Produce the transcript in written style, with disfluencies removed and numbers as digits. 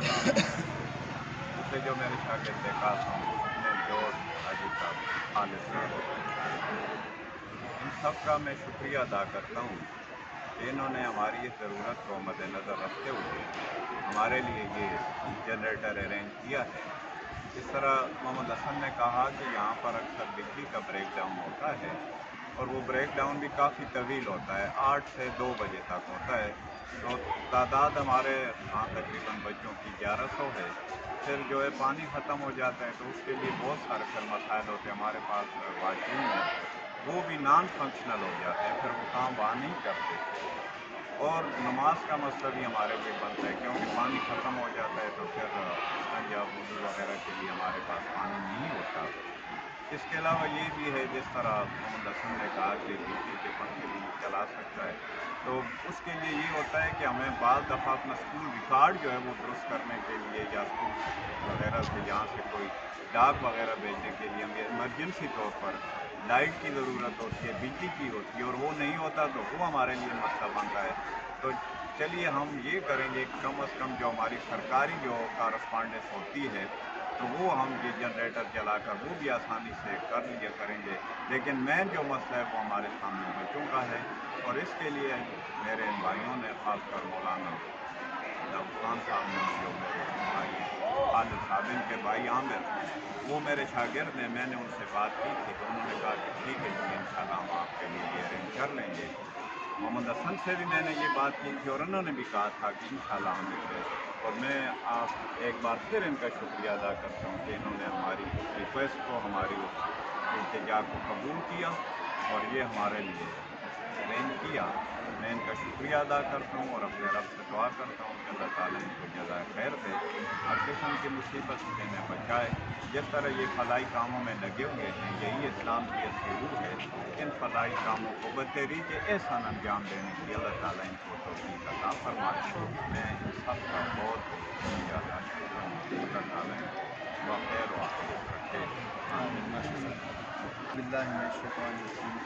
اسے جو میرے شاگرد قاسم نے جوڑ حاجی صاحب خالد صاحب، ان سب کا میں شکریہ ادا کرتا ہوں کہ انہوں نے ہماری اس ضرورت کو مد نظر رکھتے ہوئے ہمارے لیے یہ جنریٹر ارینج کیا ہے۔ اس طرح محمد حسن نے کہا کہ یہاں پر اکثر بجلی کا بریک ڈاؤن ہوتا ہے اور وہ بریک ڈاؤن بھی کافی طویل ہوتا ہے، 8 سے 2 بجے تک ہوتا ہے۔ تو تعداد ہمارے ہاں تقریباً بچوں کی 1100 ہے۔ پھر جو ہے پانی ختم ہو جاتا ہے تو اس کے لیے بہت سارے پھر مسائل ہوتے ہیں۔ ہمارے پاس واش روم ہے، وہ بھی نان فنکشنل ہو جاتے ہیں، پھر وہ کام وہاں نہیں کرتے۔ اور نماز کا مسئلہ بھی ہمارے لیے بنتا ہے کیونکہ پانی ختم ہو جاتا ہے تو پھر استنجا وضو وغیرہ کے لیے ہمارے پاس پانی نہیں ہوتا۔ اس کے علاوہ یہ بھی ہے جس طرح محمد حسن نے کہا کہ بجلی کے پنکھے بھی چلا سکتا ہے، تو اس کے لیے یہ ہوتا ہے کہ ہمیں بعض دفعہ اپنا اسکول ریکارڈ جو ہے وہ درست کرنے کے لیے یا اسکول وغیرہ سے یہاں سے کوئی ڈاک وغیرہ بھیجنے کے لیے ہمیں ایمرجنسی طور پر لائٹ کی ضرورت ہوتی ہے، بجلی کی ہوتی ہے، اور وہ نہیں ہوتا تو وہ ہمارے لیے مسئلہ بنتا ہے۔ تو چلیے ہم یہ کریں گے کہ کم از کم جو ہماری سرکاری جو کارسپانڈنس ہوتی ہے تو وہ ہم یہ جنریٹر چلا کر وہ بھی آسانی سے کر لیا کریں گے، لیکن مین جو مسئلہ ہے وہ ہمارے سامنے بچوں کا ہے۔ اور اس کے لیے میرے ان بھائیوں نے، خاص کر مولانا داؤد خان صاحب نے، جو میرے بھائی ہیں خالد صاحب، ان کے بھائی عامر، وہ میرے شاگرد ہیں، میں نے ان سے بات کی تھی تو انہوں نے کہا کہ ٹھیک ہے جی انشاءاللہ ہم آپ کے لیے یہ ارینج کر لیں گے۔ محمد حسن سے بھی میں نے یہ بات کی تھی اور انہوں نے بھی کہا تھا کہ انشاءاللہ ہم اسے، اور میں آپ ایک بار پھر ان کا شکریہ ادا کرتا ہوں کہ انہوں نے ہماری اس ریکویسٹ کو، ہماری اس التجا کو قبول کیا اور یہ ہمارے لیے ارینج کیا۔ میں ان کا شکریہ ادا کرتا ہوں اور اپنے رب سے دعا کرتا ہوں کہ اللہ تعالیٰ ان کو جزائے خیر دے، ہر قسم کی مصیبت سے انہیں بچائے۔ جس طرح یہ فلاحی کاموں میں لگے ہوئے ہیں، یہی اسلام کی اصلی روح ہے۔ ان فلاحی کاموں کو بتدریج احسان انجام دینے کی اللہ تعالیٰ ان کو توفیق عطا فرمائے۔ میں ان سب کا بہت بہت شکریہ ادا کرتا ہوں۔ اللہ تعالیٰ ان کو بخیر و عافیت رکھے، آمین۔ باللہ من الشیطان الرجیم۔